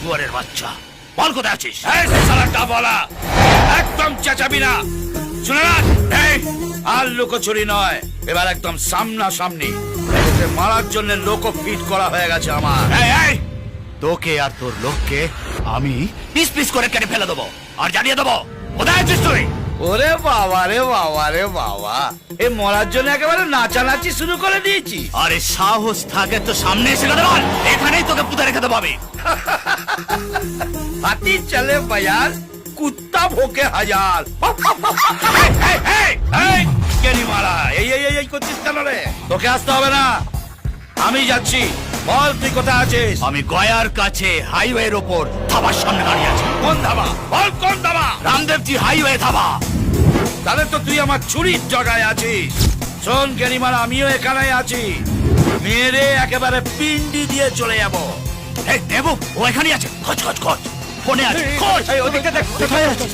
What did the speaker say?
শুয়ারের বাচ্চা, বল কোথায় আছিস? এই শালাটা বলা, একদম চেঁচাবি না, শুনে রাখ। এই আর লুকোচুরি নয়, এবার একদম সামনাসামনি। এদেরকে মারার জন্য লোক ফিট করা হয়ে গেছে আমার। এই তোকে আর তোর লোককে আমি পিস পিস করে কেটে ফেলে দেবো আর জানিয়ে দেবো কোথায় আছিস তুই। ওরে বাবা রে বাবা রে বাবা, এ মরার জন্য একেবারে নাচানাচি শুরু করে দিয়েছি। আরে সাহস থাকে তো সামনে এসে কথা বল, এখানেই তোকে পুঁতে রেখে দেবো আমি। হাতি চলে বাজার, কুত্তা ভোকে হাজার। মারা এই করছিস কেন রে? তোকে আসতে হবে না, আমি যাচ্ছি। বল তুই কোথায় আছিস? আমি গয়ার কাছে হাইওয়ের ওপর ধাবার সামনে দাঁড়িয়ে আছি। কোন ধাবা? বল কোন ধাবা? রামদেবজি হাইওয়ে ধাবা। তাহলে তো তুই আমার ছুরির জায়গায় আছিস। শোন গেরিমারা, আমিও এখানে আছি। মেরে একেবারে পিন্ডি দিয়ে চলে যাবো। এই দেবু, ও এখানেই আছে। খোঁজ খোঁজ খোঁজ, ফোনে আছে। খোঁজ। ওদিকে দেখ, কোথায় আছিস?